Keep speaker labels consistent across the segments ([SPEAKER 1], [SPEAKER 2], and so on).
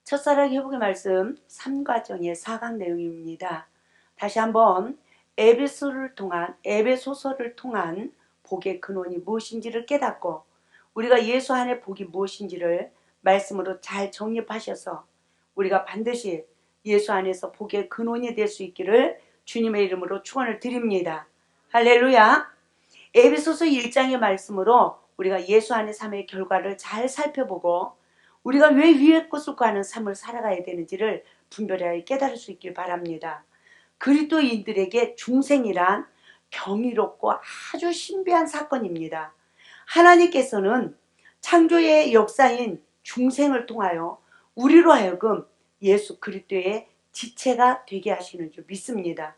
[SPEAKER 1] 첫사랑 회복의 말씀 3과정의 4강 내용입니다. 다시 한번 에베소서를 통한 복의 근원이 무엇인지를 깨닫고 우리가 예수 안에 복이 무엇인지를 말씀으로 잘 정립하셔서 우리가 반드시 예수 안에서 복의 근원이 될 수 있기를 주님의 이름으로 축원을 드립니다. 할렐루야. 에베소서 1장의 말씀으로 우리가 예수 안의 삶의 결과를 잘 살펴보고 우리가 왜 위의 것을 구하는 삶을 살아가야 되는지를 분별하여 깨달을 수 있길 바랍니다. 그리스도인들에게 중생이란 경이롭고 아주 신비한 사건입니다. 하나님께서는 창조의 역사인 중생을 통하여 우리로 하여금 예수 그리스도의 지체가 되게 하시는 줄 믿습니다.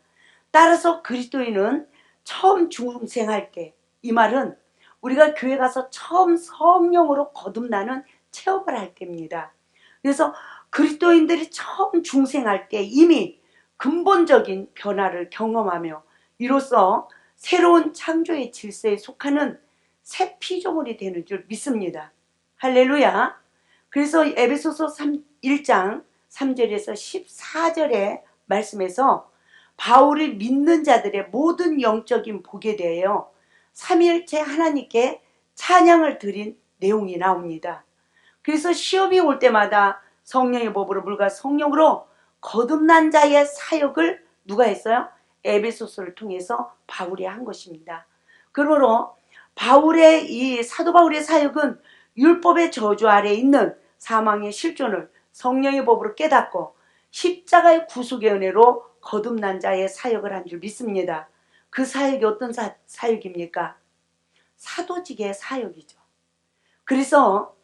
[SPEAKER 1] 따라서 그리스도인은 처음 중생할 때, 이 말은 우리가 교회 가서 처음 성령으로 거듭나는 체험을 할 때입니다. 그래서 그리스도인들이 처음 중생할 때 이미 근본적인 변화를 경험하며 이로써 새로운 창조의 질서에 속하는 새 피조물이 되는 줄 믿습니다. 할렐루야. 그래서 에베소서 1장 3절에서 14절의 말씀에서 바울이 믿는 자들의 모든 영적인 복에 대하여 삼위일체 하나님께 찬양을 드린 내용이 나옵니다. 그래서 시험이 올 때마다 성령의 법으로 물과 성령으로 거듭난 자의 사역을 누가 했어요? 에베소서를 통해서 바울이 한 것입니다. 그러므로 이 사도 바울의 사역은 율법의 저주 아래에 있는 사망의 실존을 성령의 법으로 깨닫고 십자가의 구속의 은혜로 거듭난 자의 사역을 한 줄 믿습니다. 그 사역이 어떤 사역입니까? 사도직의 사역이죠. 그래서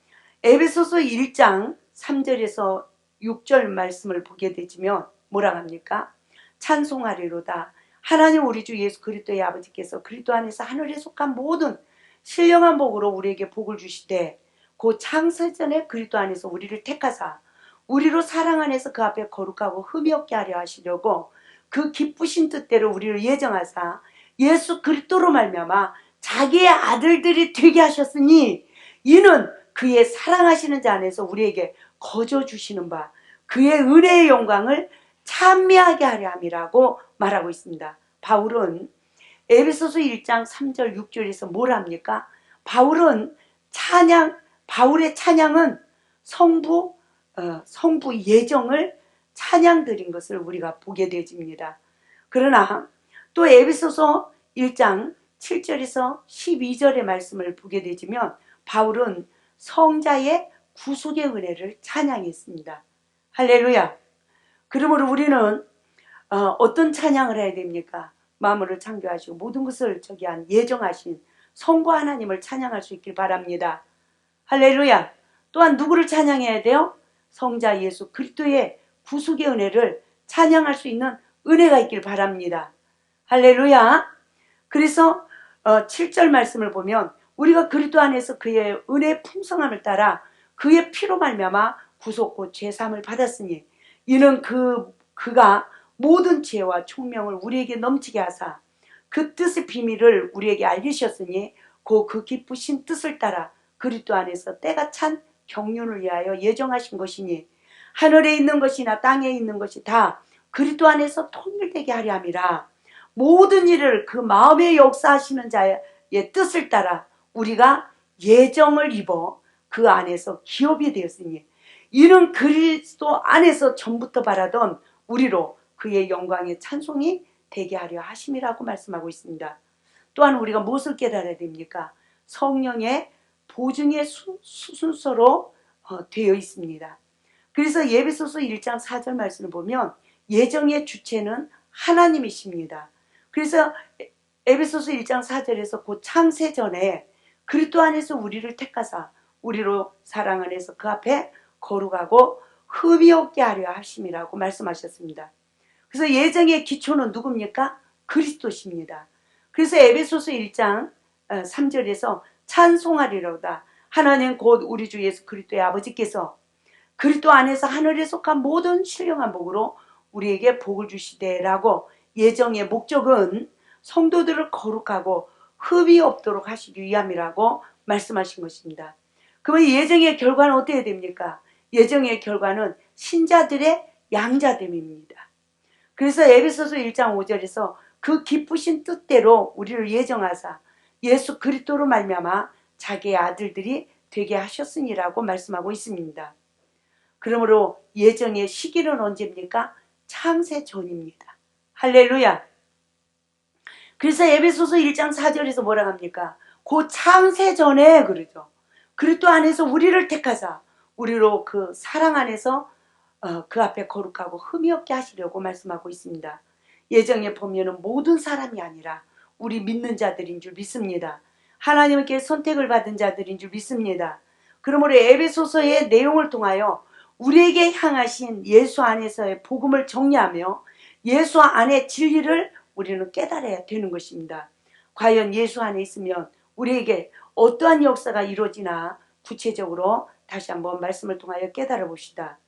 [SPEAKER 1] 에베소서 1장 3절에서 6절 말씀을 보게 되지면 뭐라 합니까? 찬송하리로다. 하나님 우리 주 예수 그리스도의 아버지께서 그리스도 안에서 하늘에 속한 모든 신령한 복으로 우리에게 복을 주시되 그 창세전에 그리스도 안에서 우리를 택하사 우리로 사랑 안에서 그 앞에 거룩하고 흠이 없게 하려 하시려고 그 기쁘신 뜻대로 우리를 예정하사 예수 그리스도로 말미암아 자기의 아들들이 되게 하셨으니 이는 그의 사랑하시는 자 안에서 우리에게 거저 주시는 바 그의 은혜의 영광을 찬미하게 하려 함이라고 말하고 있습니다. 바울은 에베소서 1장 3절 6절에서 뭘 합니까? 바울의 찬양은 성부 예정을 찬양 드린 것을 우리가 보게 되집니다. 그러나 또 에베소서 1장 7절에서 12절의 말씀을 보게 되지면 바울은 성자의 구속의 은혜를 찬양했습니다. 할렐루야. 그러므로 우리는 어떤 찬양을 해야 됩니까? 만물을 창조하시고 모든 것을 예정하신 성부 하나님을 찬양할 수 있길 바랍니다. 할렐루야. 또한 누구를 찬양해야 돼요? 성자 예수 그리스도의 구속의 은혜를 찬양할 수 있는 은혜가 있길 바랍니다. 할렐루야. 그래서 7절 말씀을 보면 우리가 그리스도 안에서 그의 은혜의 풍성함을 따라 그의 피로 말미암아 구속 곧 죄사함을 받았으니 이는 그가 모든 지혜와 총명을 우리에게 넘치게 하사 그 뜻의 비밀을 우리에게 알리셨으니 그 기쁘신 뜻을 따라 그리스도 안에서 때가 찬 경륜을 위하여 예정하신 것이니 하늘에 있는 것이나 땅에 있는 것이 다 그리스도 안에서 통일되게 하려 함이라. 모든 일을 그 마음에 역사하시는 자의 뜻을 따라 우리가 예정을 입어 그 안에서 기업이 되었으니 이는 그리스도 안에서 전부터 바라던 우리로 그의 영광의 찬송이 되게 하려 하심이라고 말씀하고 있습니다. 또한 우리가 무엇을 깨달아야 됩니까? 성령의 보증의 순서로 되어 있습니다. 그래서 에베소서 1장 4절 말씀을 보면 예정의 주체는 하나님이십니다. 그래서 에베소서 1장 4절에서 그 창세전에 그리스도 안에서 우리를 택하사 우리로 사랑 안에서 그 앞에 거룩하고 흠이 없게 하려 하심이라고 말씀하셨습니다. 그래서 예정의 기초는 누굽니까? 그리스도십니다. 그래서 에베소서 1장 3절에서 찬송하리로다. 하나님 곧 우리 주 예수 그리스도의 아버지께서 그리스도 안에서 하늘에 속한 모든 신령한 복으로 우리에게 복을 주시되라고 예정의 목적은 성도들을 거룩하고 흠이 없도록 하시기 위함이라고 말씀하신 것입니다. 그러면 예정의 결과는 어떻게 됩니까? 예정의 결과는 신자들의 양자됨입니다. 그래서 에베소서 1장 5절에서 그 기쁘신 뜻대로 우리를 예정하사 예수 그리스도로 말미암아 자기의 아들들이 되게 하셨으니라고 말씀하고 있습니다. 그러므로 예정의 시기는 언제입니까? 창세 전입니다. 할렐루야. 그래서 에베소서 1장 4절에서 뭐라 합니까? 그 창세 전에 그러죠. 그리스도 안에서 우리를 택하사 우리로 그 사랑 안에서 그 앞에 거룩하고 흠이 없게 하시려고 말씀하고 있습니다. 예정에 보면은 모든 사람이 아니라 우리 믿는 자들인 줄 믿습니다. 하나님께 선택을 받은 자들인 줄 믿습니다. 그러므로 에베소서의 내용을 통하여 우리에게 향하신 예수 안에서의 복음을 정리하며 예수 안의 진리를 우리는 깨달아야 되는 것입니다. 과연 예수 안에 있으면 우리에게 어떠한 역사가 이루어지나 구체적으로 다시 한번 말씀을 통하여 깨달아 봅시다.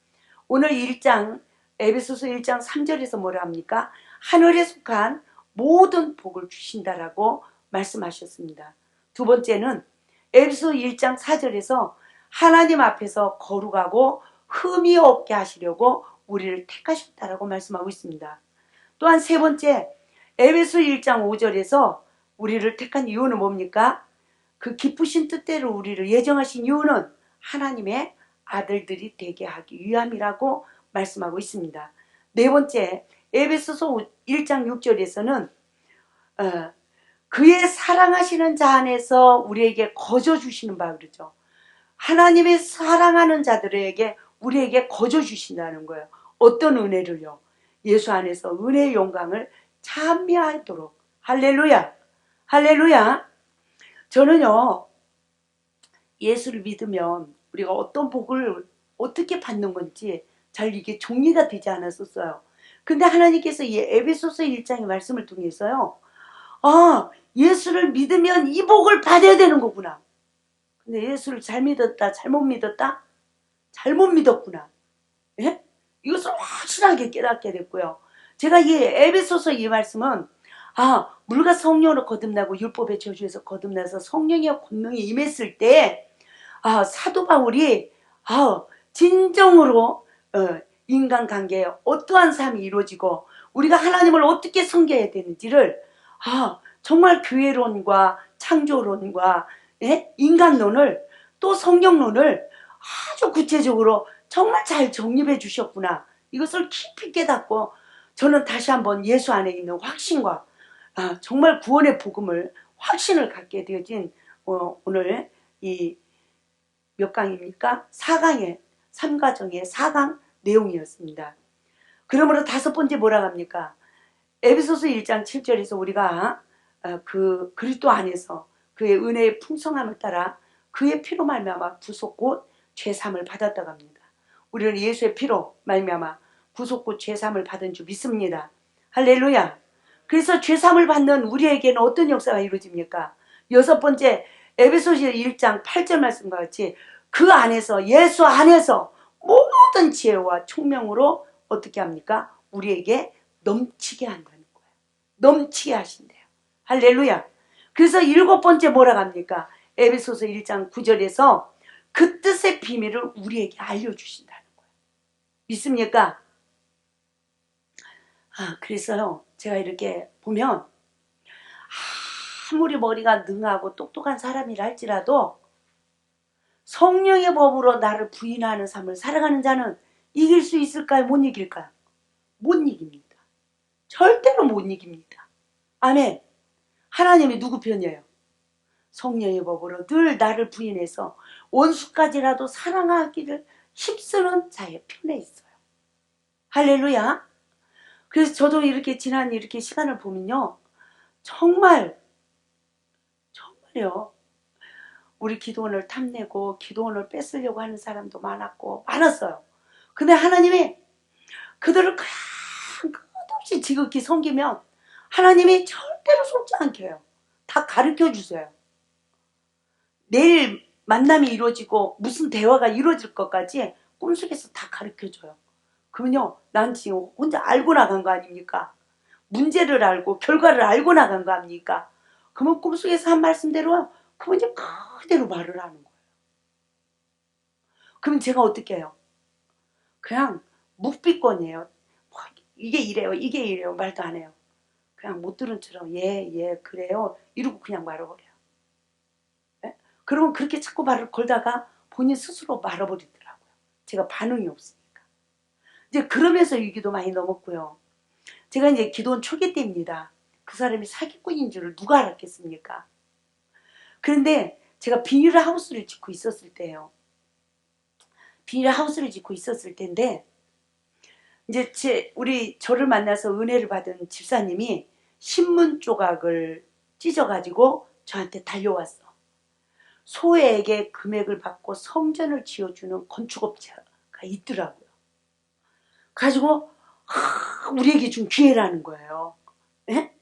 [SPEAKER 1] 오늘 1장 에베소서 1장 3절에서 뭐라 합니까? 하늘에 속한 모든 복을 주신다라고 말씀하셨습니다. 두 번째는 에베소서 1장 4절에서 하나님 앞에서 거룩하고 흠이 없게 하시려고 우리를 택하셨다라고 말씀하고 있습니다. 또한 세 번째 에베소 1장 5절에서 우리를 택한 이유는 뭡니까? 그 기쁘신 뜻대로 우리를 예정하신 이유는 하나님의 아들들이 되게 하기 위함이라고 말씀하고 있습니다. 네 번째 에베소서 1장 6절에서는 그의 사랑하시는 자 안에서 우리에게 거저 주시는 바 그러죠. 하나님의 사랑하는 자들에게 우리에게 거저 주신다는 거예요. 어떤 은혜를요? 예수 안에서 은혜의 영광을 찬미하도록. 할렐루야. 할렐루야. 저는요 예수를 믿으면 우리가 어떤 복을 어떻게 받는 건지 잘 이게 정리가 되지 않았었어요. 근데 하나님께서 이 에베소서 1장의 말씀을 통해서요 예수를 믿으면 이 복을 받아야 되는 거구나. 근데 예수를 잘 믿었다 잘못 믿었다? 잘못 믿었구나. 예? 이것을 확실하게 깨닫게 됐고요. 제가 이 에베소서 이 말씀은 물과 성령으로 거듭나고 율법의 저주에서 거듭나서 성령의 권능이 임했을 때 사도 바울이 진정으로 인간관계에 어떠한 삶이 이루어지고 우리가 하나님을 어떻게 섬겨야 되는지를 정말 교회론과 창조론과 인간론을 또 성경론을 아주 구체적으로 정말 잘 정립해 주셨구나. 이것을 깊이 깨닫고 저는 다시 한번 예수 안에 있는 확신과 정말 구원의 복음을 확신을 갖게 되어진 오늘 이 몇 강입니까? 4강의 3과정의 4강 내용이었습니다. 그러므로 다섯 번째 뭐라고 합니까? 에베소서 1장 7절에서 우리가 그 그리스도 안에서 그의 은혜의 풍성함을 따라 그의 피로 말미암아 구속 곧 죄사함을 받았다고 합니다. 우리는 예수의 피로 말미암아 구속 곧 죄사함을 받은 줄 믿습니다. 할렐루야. 그래서 죄사함을 받는 우리에게는 어떤 역사가 이루어집니까? 여섯 번째 에베소서 1장 8절 말씀과 같이 그 안에서 예수 안에서 모든 지혜와 총명으로 어떻게 합니까? 우리에게 넘치게 한다는 거예요. 넘치게 하신대요. 할렐루야. 그래서 일곱 번째 뭐라고 합니까? 에베소서 1장 9절에서 그 뜻의 비밀을 우리에게 알려주신다는 거예요. 믿습니까? 그래서요 제가 이렇게 보면 아무리 머리가 능하고 똑똑한 사람이라 할지라도 성령의 법으로 나를 부인하는 삶을 살아가는 자는 이길 수 있을까요? 못 이길까요? 못 이깁니다. 절대로 못 이깁니다. 아멘. 하나님이 누구 편이에요? 성령의 법으로 늘 나를 부인해서 원수까지라도 사랑하기를 힘쓰는 자의 편에 있어요. 할렐루야. 그래서 저도 이렇게 지난 이렇게 시간을 보면요 정말요 우리 기도원을 탐내고 기도원을 뺏으려고 하는 사람도 많았어요. 근데 하나님이 그들을 끝없이 지극히 섬기면 하나님이 절대로 속지 않게 해요. 다 가르쳐 주세요. 내일 만남이 이루어지고 무슨 대화가 이루어질 것까지 꿈속에서 다 가르쳐 줘요. 그러면요 난 지금 혼자 알고 나간 거 아닙니까? 문제를 알고 결과를 알고 나간 거 아닙니까? 그러면 꿈속에서 한 말씀대로 그분이 그대로 말을 하는 거예요. 그럼 제가 어떻게 해요? 그냥 묵비권이에요. 뭐 이게 이래요, 이게 이래요 말도 안 해요. 그냥 못 들은 처럼 예 그래요 이러고 그냥 말아버려요. 예? 그러면 그렇게 자꾸 말을 걸다가 본인 스스로 말아버리더라고요. 제가 반응이 없으니까. 이제 그러면서 위기도 많이 넘었고요. 제가 이제 기도원 초기 때입니다. 그 사람이 사기꾼인 줄을 누가 알았겠습니까? 그런데 제가 비닐하우스를 짓고 있었을 때예요. 비닐하우스를 짓고 있었을 때인데 이제 우리 저를 만나서 은혜를 받은 집사님이 신문 조각을 찢어가지고 저한테 달려왔어. 소에게 금액을 받고 성전을 지어주는 건축업체가 있더라고요. 가지고 우리에게 준 기회라는 거예요. 예?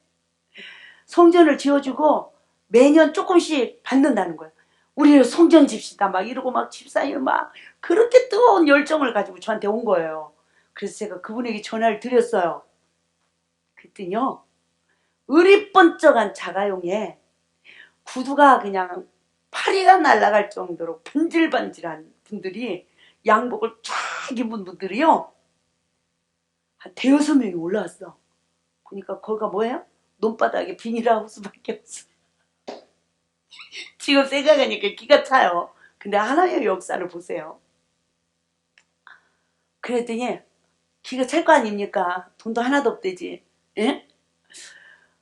[SPEAKER 1] 성전을 지어주고 매년 조금씩 받는다는 거예요. 우리 성전 집시다 막 이러고 막 집사님 막 그렇게 뜨거운 열정을 가지고 저한테 온 거예요. 그래서 제가 그분에게 전화를 드렸어요. 그랬더니요, 으리번쩍한 자가용에 구두가 그냥 파리가 날아갈 정도로 반질반질한 분들이, 양복을 쫙 입은 분들이요, 한 대여섯 명이 올라왔어. 그러니까 거기가 뭐예요? 논바닥에 비닐하우스밖에 없어. 지금 생각하니까 기가 차요. 근데 하나님의 역사를 보세요. 그랬더니 기가 찰 거 아닙니까? 돈도 하나도 없대지. 예?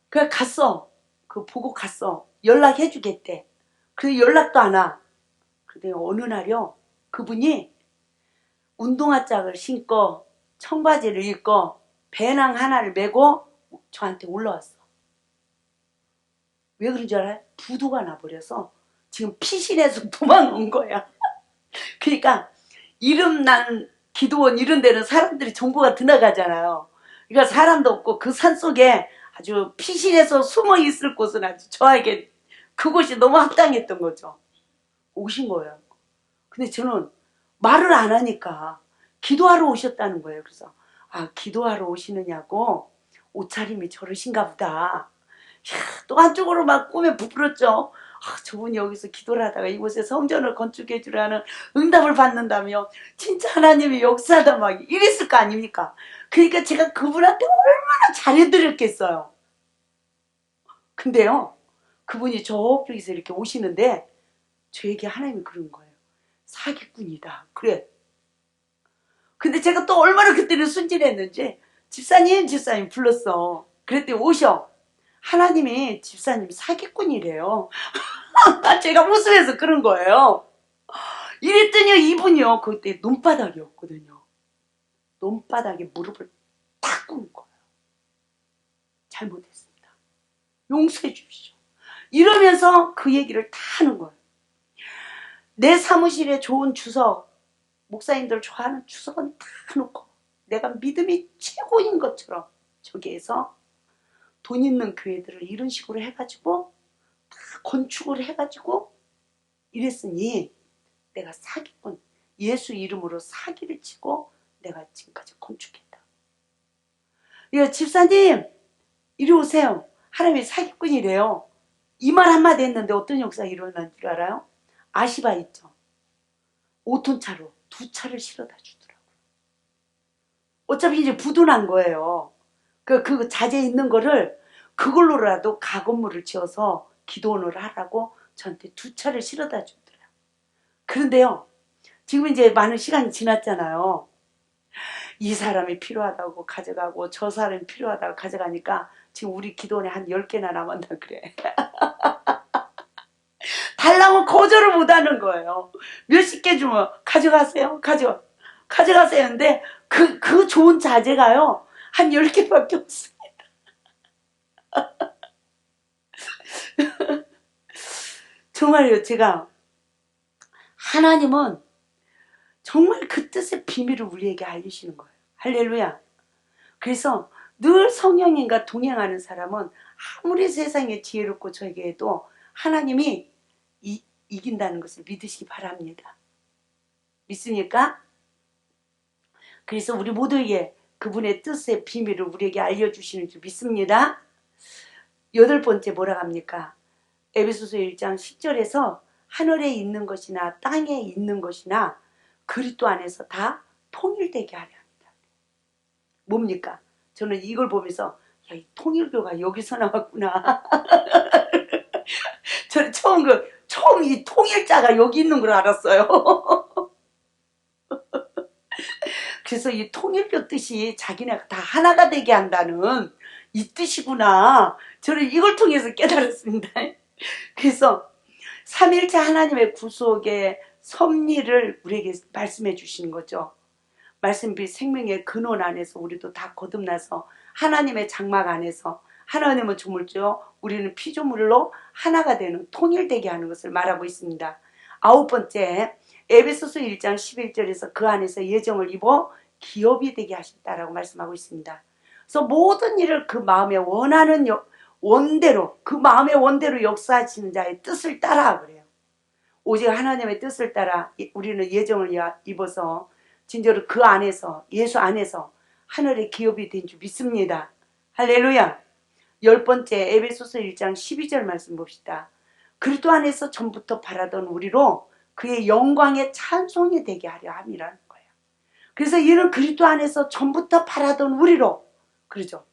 [SPEAKER 1] 그래 갔어. 그 보고 갔어. 연락해 주겠대. 그 연락도 안 와. 근데 어느 날요, 그분이 운동화 짝을 신고 청바지를 입고 배낭 하나를 메고 저한테 올라왔어. 왜 그런 줄 알아요? 부도가 나버려서 지금 피신해서 도망온 거야. 그러니까 이름 난 기도원 이런 데는 사람들이 정보가 드나가잖아요. 그러니까 사람도 없고 그 산속에 아주 피신해서 숨어 있을 곳은 아주 저에게 그곳이 너무 합당했던 거죠. 오신 거예요. 근데 저는 말을 안 하니까 기도하러 오셨다는 거예요. 그래서 아, 기도하러 오시느냐고, 옷차림이 저러신가 보다. 또 한쪽으로 막 꿈에 부풀었죠. 아, 저분이 여기서 기도를 하다가 이곳에 성전을 건축해 주라는 응답을 받는다며 진짜 하나님이 역사다 막 이랬을 거 아닙니까? 그러니까 제가 그분한테 얼마나 잘해드렸겠어요. 근데요, 그분이 저쪽에서 이렇게 오시는데 저에게 하나님이 그런 거예요. 사기꾼이다. 그래. 근데 제가 또 얼마나 그때는 순진했는지 집사님 불렀어. 그랬더니 오셔. 하나님이 집사님 사기꾼이래요. 제가 웃으면서 그런 거예요. 이랬더니 이분이요, 그때 논바닥이었거든요. 논바닥에 무릎을 탁 꿇은 거예요. 잘못했습니다. 용서해 주십시오. 이러면서 그 얘기를 다 하는 거예요. 내 사무실에 좋은 주석, 목사님들 좋아하는 주석은 다 놓고 내가 믿음이 최고인 것처럼 저기에서 돈 있는 교회들을 이런 식으로 해가지고 다 건축을 해가지고 이랬으니 내가 사기꾼, 예수 이름으로 사기를 치고 내가 지금까지 건축했다. 예, 집사님 이리 오세요. 하나님이 사기꾼이래요. 이 말 한마디 했는데 어떤 역사가 일어난 줄 알아요? 아시바 있죠. 5톤 차로 2차를 실어다 주더라고요. 어차피 이제 부도난 거예요. 그 자재 있는 거를 그걸로라도 가건물을 지어서 기도원을 하라고 저한테 2차를 실어다 주더라고요. 그런데요, 지금 이제 많은 시간이 지났잖아요. 이 사람이 필요하다고 가져가고 저 사람이 필요하다고 가져가니까 지금 우리 기도원에 한 10개나 남았나 그래. 달라고 거절을 못하는 거예요. 몇십 개 주면 가져가세요. 가져가세요. 근데 그 좋은 자재가요, 한 10개밖에 없습니다. 정말요, 제가 하나님은 정말 그 뜻의 비밀을 우리에게 알리시는 거예요. 할렐루야. 그래서 늘 성령님과 동행하는 사람은 아무리 세상에 지혜롭고 저에게 해도 하나님이 이긴다는 것을 믿으시기 바랍니다. 믿습니까? 그래서 우리 모두에게 그분의 뜻의 비밀을 우리에게 알려주시는 줄 믿습니다. 8번째 뭐라 합니까? 에베소서 1장 10절에서 하늘에 있는 것이나 땅에 있는 것이나 그리스도 안에서 다 통일되게 하려 합니다. 뭡니까? 저는 이걸 보면서 야, 이 통일교가 여기서 나왔구나. 저는 처음 이 통일자가 여기 있는 걸 알았어요. 그래서 이 통일교 뜻이 자기네가 다 하나가 되게 한다는 이 뜻이구나. 저는 이걸 통해서 깨달았습니다. 그래서 삼일체 하나님의 구속의 섭리를 우리에게 말씀해 주시는 거죠. 말씀빛 생명의 근원 안에서 우리도 다 거듭나서 하나님의 장막 안에서 하나님은 조물주요 우리는 피조물로 하나가 되는 통일되게 하는 것을 말하고 있습니다. 아홉 번째, 에베소서 1장 11절에서 그 안에서 예정을 입어 기업이 되게 하셨다라고 말씀하고 있습니다. 그래서 모든 일을 그 마음의 원하는 원대로, 그 마음의 원대로 역사하시는 자의 뜻을 따라 그래요. 오직 하나님의 뜻을 따라 우리는 예정을 입어서 진짜로 그 안에서, 예수 안에서 하늘의 기업이 된 줄 믿습니다. 할렐루야. 열 번째, 에베소서 1장 12절 말씀 봅시다. 그리스도 안에서 전부터 바라던 우리로 그의 영광의 찬송이 되게 하려 함이라는 거예요. 그래서 이는 그리스도 안에서 전부터 바라던 우리로, 그러죠.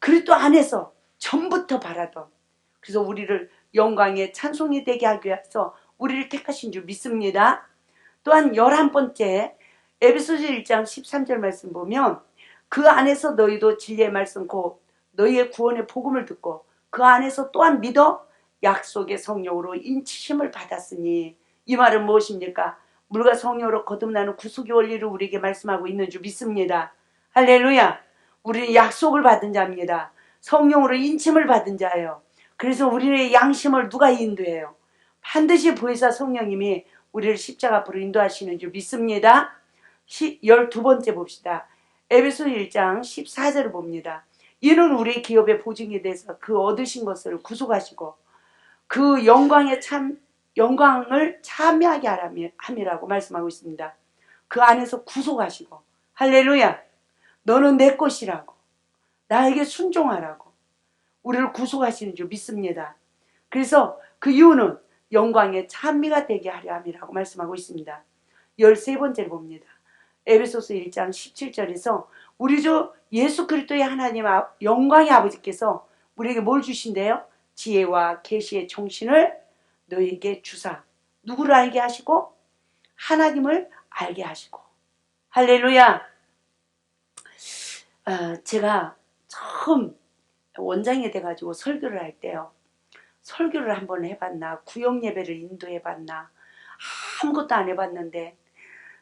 [SPEAKER 1] 그리스도 안에서 전부터 바라던, 그래서 우리를 영광의 찬송이 되게 하기 위해서 우리를 택하신 줄 믿습니다. 또한 11번째, 에베소서 1장 13절 말씀 보면 그 안에서 너희도 진리의 말씀 곧 너희의 구원의 복음을 듣고 그 안에서 또한 믿어 약속의 성령으로 인치심을 받았으니, 이 말은 무엇입니까? 물과 성령으로 거듭나는 구속의 원리를 우리에게 말씀하고 있는 줄 믿습니다. 할렐루야. 우리는 약속을 받은 자입니다. 성령으로 인침을 받은 자예요. 그래서 우리의 양심을 누가 인도해요? 반드시 보혜사 성령님이 우리를 십자가 앞으로 인도하시는 줄 믿습니다. 12번째 봅시다. 에베소 1장 14절을 봅니다. 이는 우리의 기업의 보증에 대해서 그 얻으신 것을 구속하시고 그 영광을 참여하게 함이라고 말씀하고 있습니다. 그 안에서 구속하시고, 할렐루야, 너는 내 것이라고, 나에게 순종하라고 우리를 구속하시는 줄 믿습니다. 그래서 그 이유는 영광의 찬미가 되게 하려 함이라고 말씀하고 있습니다. 13번째를 봅니다. 에베소서 1장 17절에서 우리 주 예수 그리스도의 하나님 영광의 아버지께서 우리에게 뭘 주신대요? 지혜와 계시의 정신을 너희에게 주사, 누구를 알게 하시고? 하나님을 알게 하시고. 할렐루야. 제가 처음 원장이 돼가지고 설교를 할 때요, 설교를 한번 해봤나, 구역 예배를 인도해봤나, 아무것도 안 해봤는데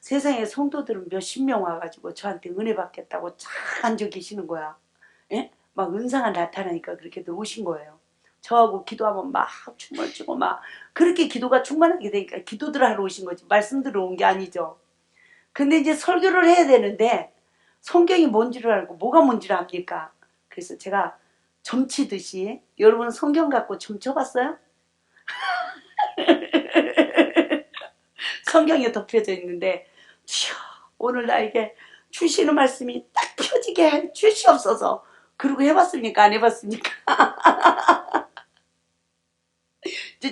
[SPEAKER 1] 세상에 성도들은 몇십 명 와가지고 저한테 은혜 받겠다고 쫙 앉아 계시는 거야. 예? 막 은사가 나타나니까 그렇게 오신 거예요. 저하고 기도하면 막 춤을 추고 막 그렇게 기도가 충만하게 되니까 기도들 하러 오신 거지, 말씀 들어 온 게 아니죠. 근데 이제 설교를 해야 되는데 성경이 뭔지를 알고 뭐가 뭔지를 압니까? 그래서 제가 점치듯이, 여러분 성경 갖고 점쳐봤어요? 성경에 덮여져 있는데 주여 오늘 나에게 주시는 말씀이 딱 펴지게 해 주시옵소서. 그러고 해봤습니까? 안 해봤습니까?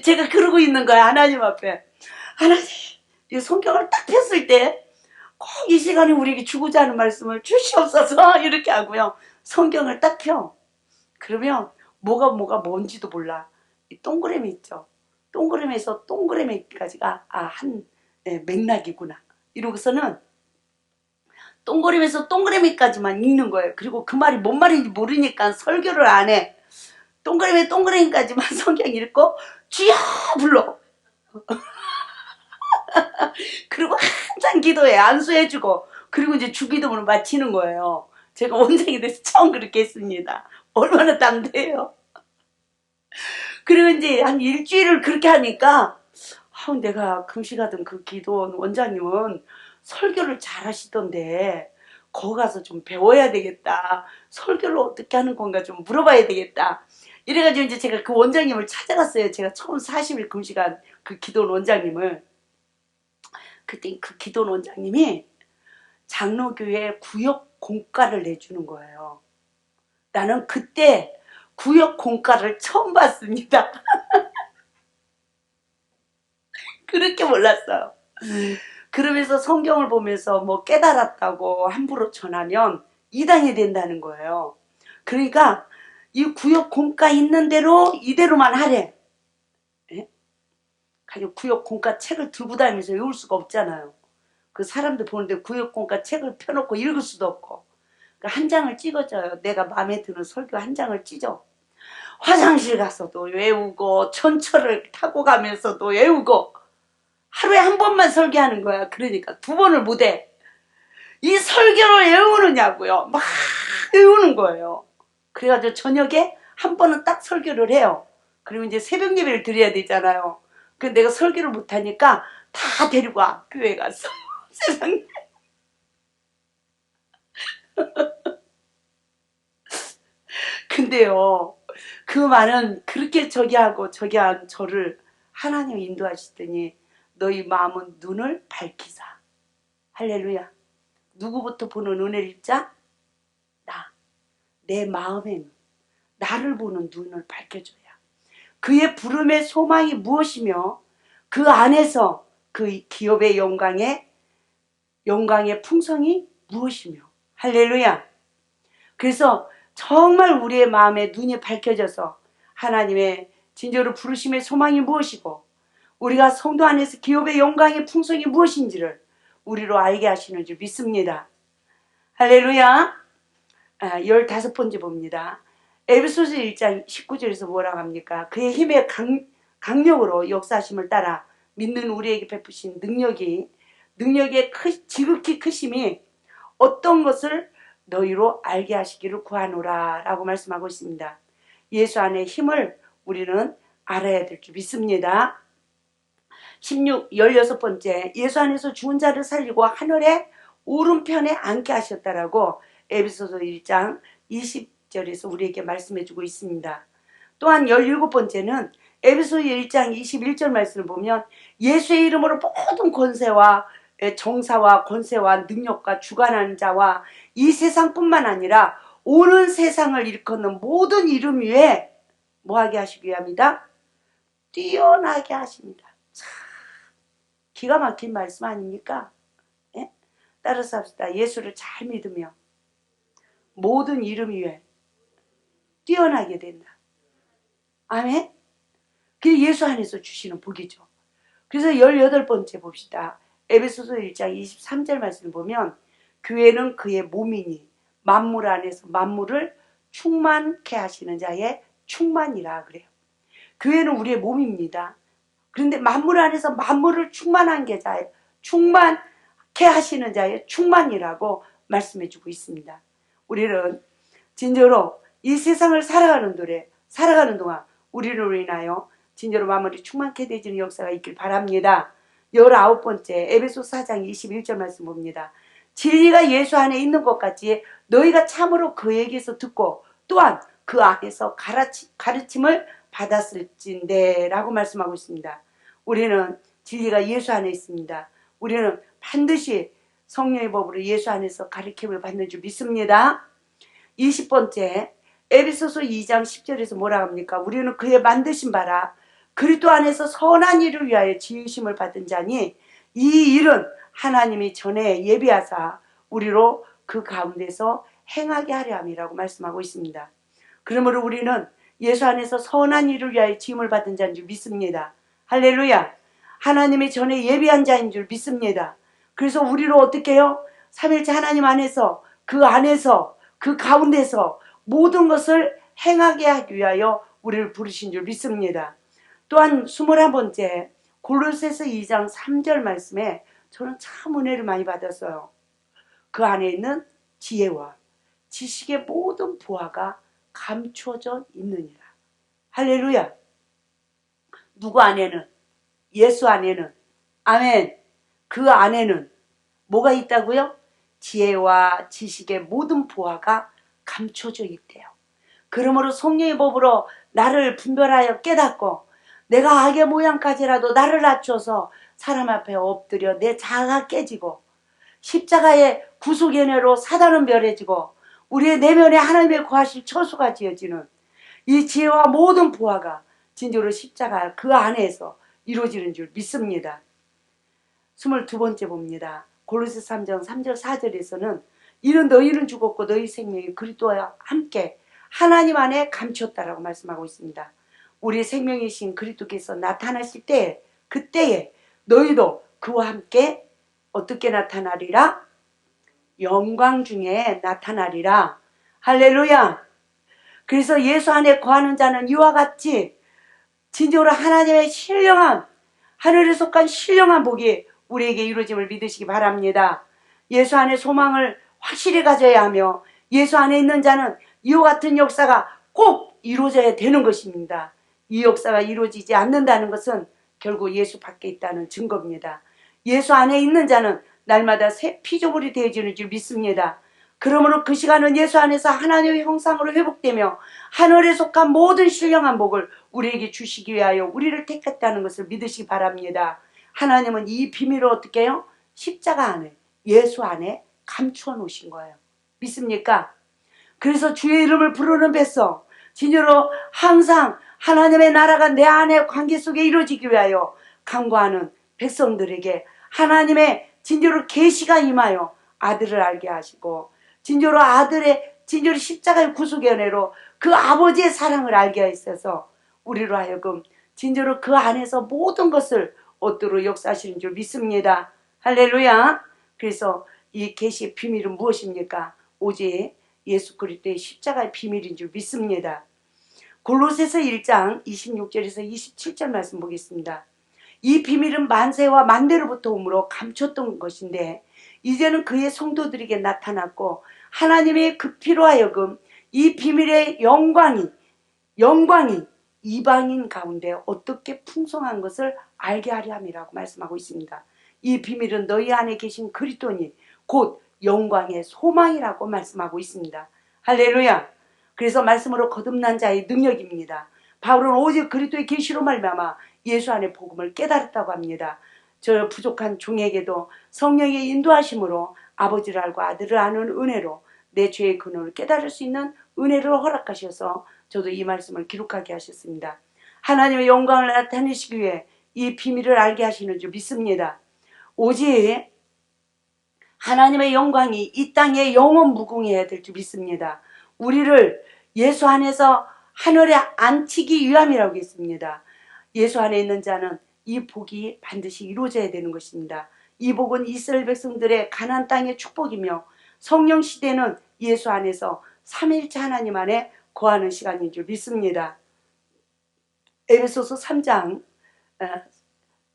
[SPEAKER 1] 제가 그러고 있는 거야, 하나님 앞에. 하나님, 이 성경을 딱 폈을 때 꼭 이 시간에 우리에게 주고자 하는 말씀을 주시옵소서 이렇게 하고요, 성경을 딱 펴. 그러면 뭐가 뭔지도 몰라. 이 동그라미 있죠. 동그라미에서 동그라미까지가 한 맥락이구나 이러고서는 동그라미에서 동그라미까지만 읽는 거예요. 그리고 그 말이 뭔 말인지 모르니까 설교를 안 해. 동그라미까지만 성경 읽고 주여 불러. 그리고 한참 기도해, 안수해주고, 그리고 이제 주기도문을 마치는 거예요. 제가 원장이 돼서 처음 그렇게 했습니다. 얼마나 담대해요. 그리고 이제 한 일주일을 그렇게 하니까 내가 금식하던 그 기도원 원장님은 설교를 잘 하시던데 거기 가서 좀 배워야 되겠다. 설교를 어떻게 하는 건가 좀 물어봐야 되겠다. 이래가지고 이제 제가 그 원장님을 찾아갔어요. 제가 처음 40일 금식한 그 기도원 원장님을. 그때 그 기도원 원장님이 장로교회 구역 공과를 내주는 거예요. 나는 그때 구역 공과를 처음 봤습니다. 그렇게 몰랐어요. 그러면서 성경을 보면서 뭐 깨달았다고 함부로 전하면 이단이 된다는 거예요. 그러니까 이 구역 공과 있는 대로 이대로만 하래. 예? 가지고 구역 공과 책을 들고 다니면서 외울 수가 없잖아요. 그 사람들 보는데 구역 공과 책을 펴놓고 읽을 수도 없고. 그러니까 한 장을 찍어줘요. 내가 마음에 드는 설교 한 장을 찢어. 화장실 가서도 외우고 전철을 타고 가면서도 외우고 하루에 한 번만 설교하는 거야. 그러니까 두 번을 못해. 이 설교를 외우느냐고요. 막 외우는 거예요. 그래가지고 저녁에 한 번은 딱 설교를 해요. 그리고 이제 새벽 예배를 드려야 되잖아요. 근데 내가 설교를 못하니까 다 데리고 와. 교회 가서. 세상에. 근데요. 그 말은 그렇게 저기 하고 저기 한 저를 하나님 인도하시더니 너희 마음은 눈을 밝히사. 할렐루야. 누구부터 보는 은혜를 입자? 나. 내 마음엔 나를 보는 눈을 밝혀줘야. 그의 부름의 소망이 무엇이며 그 안에서 그 기업의 영광의 풍성이 무엇이며. 할렐루야. 그래서 정말 우리의 마음에 눈이 밝혀져서 하나님의 진정으로 부르심의 소망이 무엇이고 우리가 성도 안에서 기업의 영광의 풍성이 무엇인지를 우리로 알게 하시는 줄 믿습니다. 할렐루야. 15번째 봅니다. 에베소서 1장 19절에서 뭐라고 합니까? 그의 힘의 강력으로 역사하심을 따라 믿는 우리에게 베푸신 능력의 지극히 크심이 어떤 것을 너희로 알게 하시기를 구하노라 라고 말씀하고 있습니다. 예수 안의 힘을 우리는 알아야 될 줄 믿습니다. 16번째 예수 안에서 죽은 자를 살리고 하늘의 오른편에 앉게 하셨다라고 에베소서 1장 20절에서 우리에게 말씀해주고 있습니다. 또한 17번째는 에베소서 1장 21절 말씀을 보면 예수의 이름으로 모든 권세와 정사와 권세와 능력과 주관하는 자와 이 세상뿐만 아니라 오는 세상을 일컫는 모든 이름 위에 뭐하게 하시기 위함이다? 뛰어나게 하십니다. 참 기가 막힌 말씀 아닙니까? 예? 따라서 합시다. 예수를 잘 믿으며 모든 이름 위에 뛰어나게 된다. 아멘? 그게 예수 안에서 주시는 복이죠. 그래서 18번째 봅시다. 에베소서 1장 23절 말씀을 보면 교회는 그의 몸이니 만물 안에서 만물을 충만케 하시는 자의 충만이라 그래요. 교회는 우리의 몸입니다. 그런데 만물 안에서 만물을 충만케 하시는 자의 충만이라고 말씀해주고 있습니다. 우리는 진정으로 이 세상을 살아가는 동안 우리를 인하여 진정으로 만물이 충만케 되지는 역사가 있길 바랍니다. 19번째 에베소서 4장 21절 말씀 봅니다. 진리가 예수 안에 있는 것 같이 너희가 참으로 그에게서 듣고 또한 그 안에서 가르침을 받았을진데 라고 말씀하고 있습니다. 우리는 진리가 예수 안에 있습니다. 우리는 반드시 성령의 법으로 예수 안에서 가르침을 받는 줄 믿습니다. 20번째 에베소서 2장 10절에서 뭐라고 합니까? 우리는 그의 만드신 바라 그리스도 안에서 선한 일을 위하여 지으심을 받은 자니 이 일은 하나님이 전에 예비하사 우리로 그 가운데서 행하게 하려 함이라고 말씀하고 있습니다. 그러므로 우리는 예수 안에서 선한 일을 위하여 지음을 받은 자인 줄 믿습니다. 할렐루야. 하나님이 전에 예비한 자인 줄 믿습니다. 그래서 우리로 어떻게 해요? 삼일째 하나님 안에서 그 가운데서 모든 것을 행하게 하기 위하여 우리를 부르신 줄 믿습니다. 또한 21번째 골로새서 2장 3절 말씀에 저는 참 은혜를 많이 받았어요. 그 안에 있는 지혜와 지식의 모든 부하가 감추어져 있느니라. 할렐루야. 누구 안에는? 예수 안에는. 아멘. 그 안에는 뭐가 있다고요? 지혜와 지식의 모든 부하가 감춰져 있대요. 그러므로 성령의 법으로 나를 분별하여 깨닫고 내가 악의 모양까지라도 나를 낮춰서 사람 앞에 엎드려 내 자아가 깨지고 십자가의 구속연회로 사단은 멸해지고 우리의 내면에 하나님의 거하실 처소가 지어지는 이 지혜와 모든 부하가 진정으로 십자가 그 안에서 이루어지는 줄 믿습니다. 22번째 봅니다. 골로새 3장 3절 4절에서는 이는 너희는 죽었고 너희 생명이 그리스도와 함께 하나님 안에 감추었다라고 말씀하고 있습니다. 우리의 생명이신 그리스도께서 나타나실 때 그때에 너희도 그와 함께 어떻게 나타나리라? 영광 중에 나타나리라. 할렐루야. 그래서 예수 안에 거하는 자는 이와 같이 진정으로 하나님의 신령한 하늘에 속한 신령한 복이 우리에게 이루어짐을 믿으시기 바랍니다. 예수 안에 소망을 확실히 가져야 하며 예수 안에 있는 자는 이와 같은 역사가 꼭 이루어져야 되는 것입니다. 이 역사가 이루어지지 않는다는 것은 결국 예수 밖에 있다는 증거입니다. 예수 안에 있는 자는 날마다 새 피조물이 되어지는 줄 믿습니다. 그러므로 그 시간은 예수 안에서 하나님의 형상으로 회복되며 하늘에 속한 모든 신령한 복을 우리에게 주시기 위하여 우리를 택했다는 것을 믿으시기 바랍니다. 하나님은 이 비밀을 어떻게 해요? 십자가 안에 예수 안에 감추어 놓으신 거예요. 믿습니까? 그래서 주의 이름을 부르는 뱃속 진짜로 항상 하나님의 나라가 내 안의 관계 속에 이루어지기 위하여 간구하는 백성들에게 하나님의 진짜로 계시가 임하여 아들을 알게 하시고 진짜로 아들의 진짜로 십자가의 구속의 은혜로 그 아버지의 사랑을 알게 하셔서 우리로 하여금 진짜로 그 안에서 모든 것을 얻도록 역사하시는 줄 믿습니다. 할렐루야. 그래서 이 계시의 비밀은 무엇입니까? 오직 예수 그리스도의 십자가의 비밀인 줄 믿습니다. 골로새서 1장 26절에서 27절 말씀 보겠습니다. 이 비밀은 만세와 만대로부터 오므로 감췄던 것인데 이제는 그의 성도들에게 나타났고 하나님의 그 피로 하여금 이 비밀의 영광이 이방인 가운데 어떻게 풍성한 것을 알게 하려 함이라고 말씀하고 있습니다. 이 비밀은 너희 안에 계신 그리스도니 곧 영광의 소망이라고 말씀하고 있습니다. 할렐루야. 그래서 말씀으로 거듭난 자의 능력입니다. 바울은 오직 그리스도의 계시로 말미암아 예수 안의 복음을 깨달았다고 합니다. 저 부족한 종에게도 성령의 인도하심으로 아버지를 알고 아들을 아는 은혜로 내 죄의 근원을 깨달을 수 있는 은혜를 허락하셔서 저도 이 말씀을 기록하게 하셨습니다. 하나님의 영광을 나타내시기 위해 이 비밀을 알게 하시는 줄 믿습니다. 오직 하나님의 영광이 이 땅에 영원 무궁해야 될 줄 믿습니다. 우리를 예수 안에서 하늘에 앉히기 위함이라고 했습니다. 예수 안에 있는 자는 이 복이 반드시 이루어져야 되는 것입니다. 이 복은 이스라엘 백성들의 가나안 땅의 축복이며 성령 시대는 예수 안에서 삼위일체 하나님 안에 거하는 시간인 줄 믿습니다. 에베소서 3장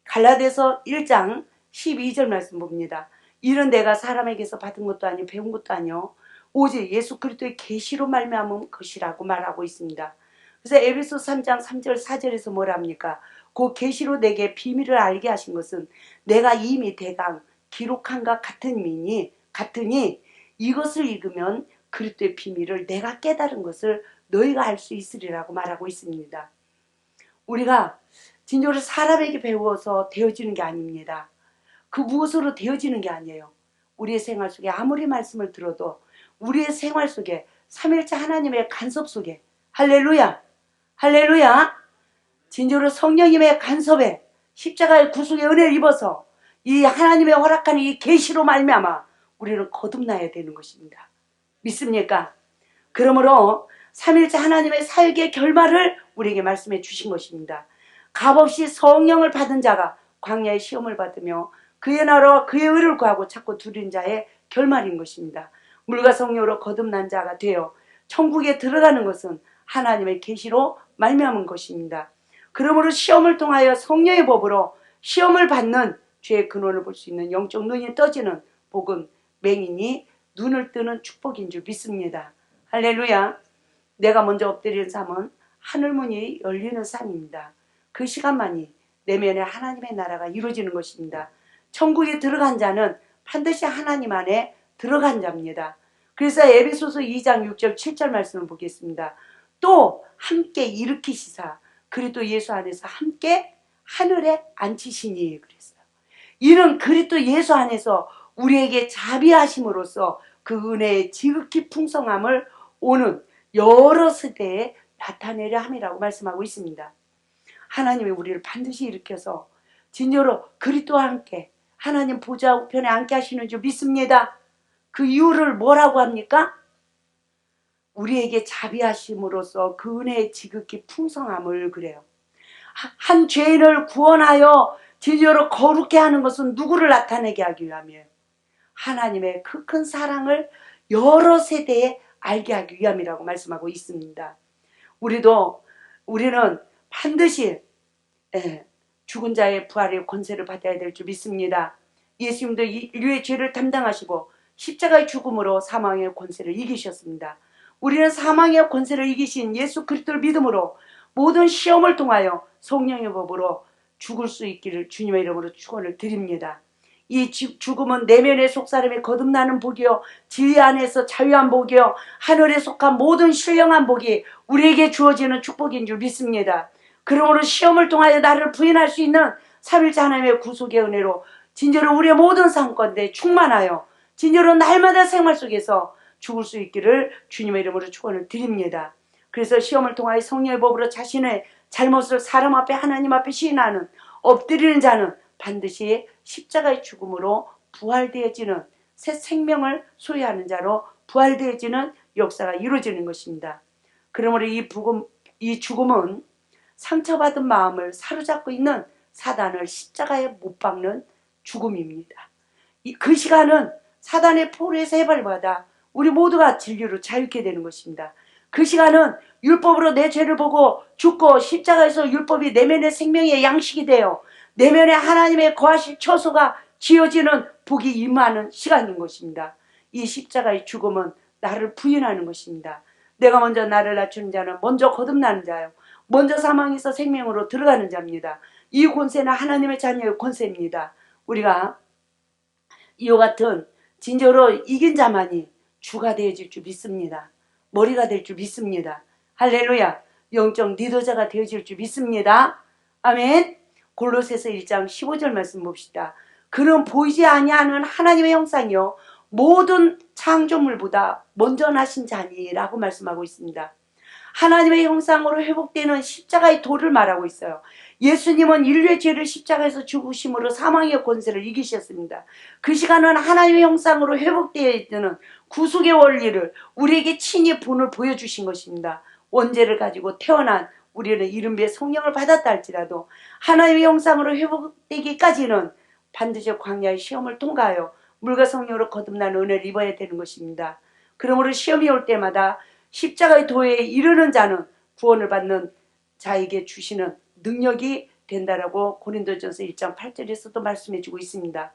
[SPEAKER 1] 갈라디아서 1장 12절 말씀 봅니다. 이는 내가 사람에게서 받은 것도 아니요 배운 것도 아니요 오직 예수 그리스도의 계시로 말미암은 것이라고 말하고 있습니다. 그래서 에베소서 3장 3절 4절에서 뭐라 합니까? 그 계시로 내게 비밀을 알게 하신 것은 내가 이미 대강 기록한 것 같으니 이것을 읽으면 그리스도의 비밀을 내가 깨달은 것을 너희가 알 수 있으리라고 말하고 있습니다. 우리가 진정으로 사람에게 배워서 되어지는 게 아닙니다. 그 무엇으로 되어지는 게 아니에요. 우리의 생활 속에 아무리 말씀을 들어도 우리의 생활 속에 삼일째 하나님의 간섭 속에 할렐루야 진정으로 성령님의 간섭에 십자가의 구속의 은혜를 입어서 이 하나님의 허락하는 이 계시로 말미암아 우리는 거듭나야 되는 것입니다. 믿습니까? 그러므로 삼일째 하나님의 살기의 결말을 우리에게 말씀해 주신 것입니다. 값없이 성령을 받은 자가 광야의 시험을 받으며 그의 나라와 그의 의를 구하고 찾고 두린 자의 결말인 것입니다. 물과 성령으로 거듭난 자가 되어 천국에 들어가는 것은 하나님의 계시로 말미암은 것입니다. 그러므로 시험을 통하여 성령의 법으로 시험을 받는 죄의 근원을 볼 수 있는 영적 눈이 떠지는 복은 맹인이 눈을 뜨는 축복인 줄 믿습니다. 할렐루야. 내가 먼저 엎드리는 삶은 하늘문이 열리는 삶입니다. 그 시간만이 내면에 하나님의 나라가 이루어지는 것입니다. 천국에 들어간 자는 반드시 하나님 안에 들어간 자입니다. 그래서 에베소서 2장 6절 7절 말씀을 보겠습니다. 또 함께 일으키시사 그리스도 예수 안에서 함께 하늘에 앉히시니 그랬어요. 이는 그리스도 예수 안에서 우리에게 자비하심으로써 그 은혜의 지극히 풍성함을 오는 여러 세대에 나타내려 함이라고 말씀하고 있습니다. 하나님이 우리를 반드시 일으켜서 진정으로 그리스도와 함께 하나님 보좌 우편에 앉게 하시는 줄 믿습니다. 그 이유를 뭐라고 합니까? 우리에게 자비하심으로써 그 은혜의 지극히 풍성함을 그래요. 한 죄인을 구원하여 진리로 거룩게 하는 것은 누구를 나타내게 하기 위함이에요. 하나님의 그 큰 사랑을 여러 세대에 알게 하기 위함이라고 말씀하고 있습니다. 우리는 반드시 죽은 자의 부활의 권세를 받아야 될 줄 믿습니다. 예수님도 인류의 죄를 담당하시고 십자가의 죽음으로 사망의 권세를 이기셨습니다. 우리는 사망의 권세를 이기신 예수 그리스도를 믿음으로 모든 시험을 통하여 성령의 법으로 죽을 수 있기를 주님의 이름으로 축원을 드립니다. 이 죽음은 내면의 속사람이 거듭나는 복이요, 진리 안에서 자유한 복이요, 하늘에 속한 모든 신령한 복이 우리에게 주어지는 축복인 줄 믿습니다. 그러므로 시험을 통하여 나를 부인할 수 있는 삼일째 하나님의 구속의 은혜로 진짜로 우리의 모든 삶 가운데 충만하여 진짜로 날마다 생활 속에서 죽을 수 있기를 주님의 이름으로 축원을 드립니다. 그래서 시험을 통하여 성령의 법으로 자신의 잘못을 사람 앞에 하나님 앞에 시인하는 엎드리는 자는 반드시 십자가의 죽음으로 부활되어지는 새 생명을 소유하는 자로 부활되어지는 역사가 이루어지는 것입니다. 그러므로 이 죽음은 상처받은 마음을 사로잡고 있는 사단을 십자가에 못 박는 죽음입니다. 그 시간은 사단의 포로에서 해발받아 우리 모두가 진리로 자유케 되는 것입니다. 그 시간은 율법으로 내 죄를 보고 죽고 십자가에서 율법이 내면의 생명의 양식이 되어 내면에 하나님의 거하실 처소가 지어지는 복이 임하는 시간인 것입니다. 이 십자가의 죽음은 나를 부인하는 것입니다. 내가 먼저 나를 낮추는 자는 먼저 거듭나는 자요, 먼저 사망에서 생명으로 들어가는 자입니다. 이 권세는 하나님의 자녀의 권세입니다. 우리가 이와 같은 진정으로 이긴 자만이 주가 되어질 줄 믿습니다. 머리가 될 줄 믿습니다. 할렐루야. 영적 리더자가 되어질 줄 믿습니다. 아멘. 골로새서 1장 15절 말씀 봅시다. 그는 보이지 아니하는 하나님의 형상이요 모든 창조물보다 먼저 나신 자니라고 말씀하고 있습니다. 하나님의 형상으로 회복되는 십자가의 도를 말하고 있어요. 예수님은 인류의 죄를 십자가에서 죽으심으로 사망의 권세를 이기셨습니다. 그 시간은 하나님의 형상으로 회복되어 있는 구속의 원리를 우리에게 친히 본을 보여주신 것입니다. 원죄를 가지고 태어난 우리는 이른비의 성령을 받았다 할지라도 하나님의 형상으로 회복되기까지는 반드시 광야의 시험을 통과하여 물과 성령으로 거듭나는 은혜를 입어야 되는 것입니다. 그러므로 시험이 올 때마다 십자가의 도에 이르는 자는 구원을 받는 자에게 주시는 능력이 된다라고 고린도전서 1장 8절에서도 말씀해주고 있습니다.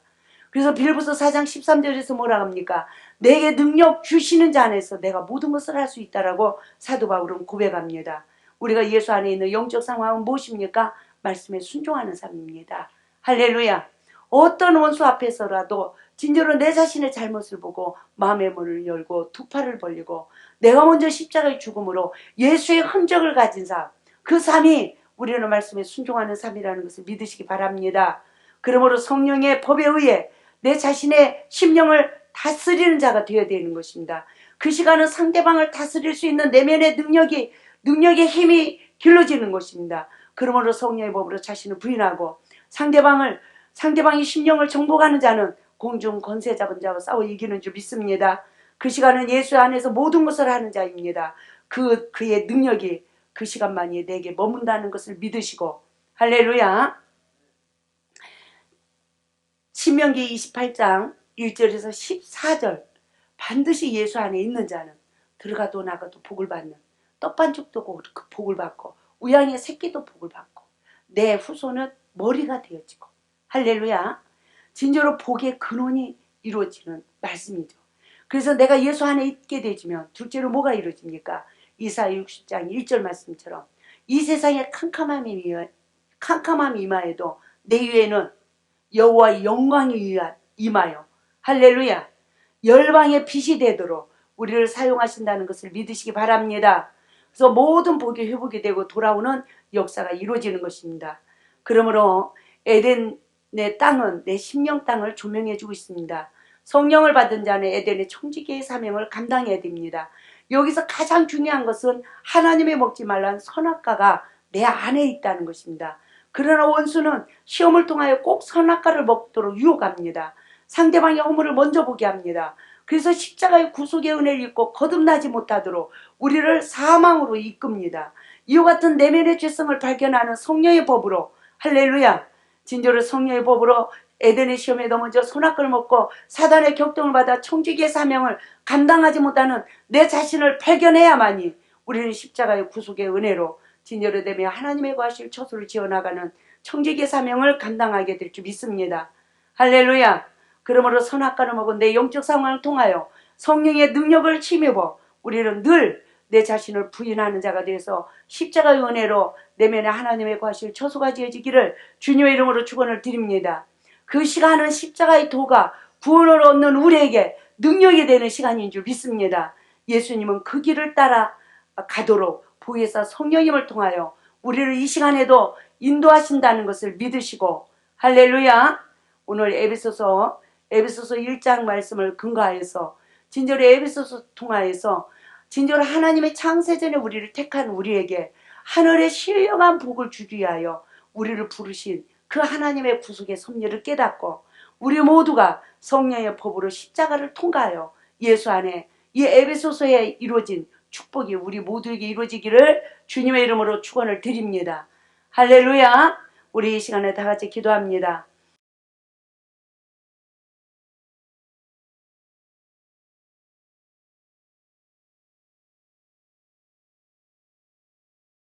[SPEAKER 1] 그래서 빌립보서 4장 13절에서 뭐라 합니까? 내게 능력 주시는 자 안에서 내가 모든 것을 할 수 있다라고 사도 바울은 고백합니다. 우리가 예수 안에 있는 영적 상황은 무엇입니까? 말씀에 순종하는 삶입니다. 할렐루야. 어떤 원수 앞에서라도 진짜로 내 자신의 잘못을 보고 마음의 문을 열고 두 팔을 벌리고 내가 먼저 십자가의 죽음으로 예수의 흔적을 가진 삶, 그 삶이 우리는 말씀에 순종하는 삶이라는 것을 믿으시기 바랍니다. 그러므로 성령의 법에 의해 내 자신의 심령을 다스리는 자가 되어야 되는 것입니다. 그 시간은 상대방을 다스릴 수 있는 내면의 능력의 힘이 길러지는 것입니다. 그러므로 성령의 법으로 자신을 부인하고 상대방의 심령을 정복하는 자는 공중 권세 잡은 자와 싸워 이기는 줄 믿습니다. 그 시간은 예수 안에서 모든 것을 하는 자입니다. 그의 능력이 그 시간만이 내게 머문다는 것을 믿으시고, 할렐루야. 신명기 28장 1절에서 14절, 반드시 예수 안에 있는 자는 들어가도 나가도 복을 받는, 떡반죽도 복을 받고 우양의 새끼도 복을 받고 내 후손은 머리가 되어지고, 할렐루야. 진짜로 복의 근원이 이루어지는 말씀이죠. 그래서 내가 예수 안에 있게 되지면 둘째로 뭐가 이루어집니까? 이사야 60장 1절 말씀처럼 이 세상에 캄캄함이 임하여도 내 위에는 여호와의 영광이 임하여, 할렐루야, 열방의 빛이 되도록 우리를 사용하신다는 것을 믿으시기 바랍니다. 그래서 모든 복이 회복이 되고 돌아오는 역사가 이루어지는 것입니다. 그러므로 에덴의 땅은 내 심령 땅을 조명해주고 있습니다. 성령을 받은 자는 에덴의 청지기의 사명을 감당해야 됩니다. 여기서 가장 중요한 것은 하나님의 먹지 말라는 선악과가 내 안에 있다는 것입니다. 그러나 원수는 시험을 통하여 꼭 선악과를 먹도록 유혹합니다. 상대방의 허물을 먼저 보게 합니다. 그래서 십자가의 구속의 은혜를 입고 거듭나지 못하도록 우리를 사망으로 이끕니다. 이와 같은 내면의 죄성을 발견하는 성령의 법으로, 할렐루야, 진정으로 성령의 법으로 에덴의 시험에 넘어져 선악과를 먹고 사단의 격동을 받아 청지기의 사명을 감당하지 못하는 내 자신을 발견해야만이 우리는 십자가의 구속의 은혜로 진열이 되며 하나님의 과실 처소를 지어나가는 청지기의 사명을 감당하게 될 줄 믿습니다. 할렐루야. 그러므로 선악과를 먹은 내 영적 상황을 통하여 성령의 능력을 힘입어 우리는 늘 내 자신을 부인하는 자가 되어서 십자가의 은혜로 내면에 하나님의 과실 처소가 지어지기를 주님의 이름으로 축원을 드립니다. 그 시간은 십자가의 도가 구원을 얻는 우리에게 능력이 되는 시간인 줄 믿습니다. 예수님은 그 길을 따라 가도록 보혜사 성령님을 통하여 우리를 이 시간에도 인도하신다는 것을 믿으시고, 할렐루야. 오늘 에베소서 1장 말씀을 근거하여서 진정으로 에베소서 통하여서 진정으로 하나님의 창세전에 우리를 택한 우리에게 하늘의 신령한 복을 주기 위하여 우리를 부르신 그 하나님의 구속의 섭리를 깨닫고 우리 모두가 성령의 법으로 십자가를 통과하여 예수 안에 이 에베소서에 이루어진 축복이 우리 모두에게 이루어지기를 주님의 이름으로 축원을 드립니다. 할렐루야. 우리 이 시간에 다 같이 기도합니다.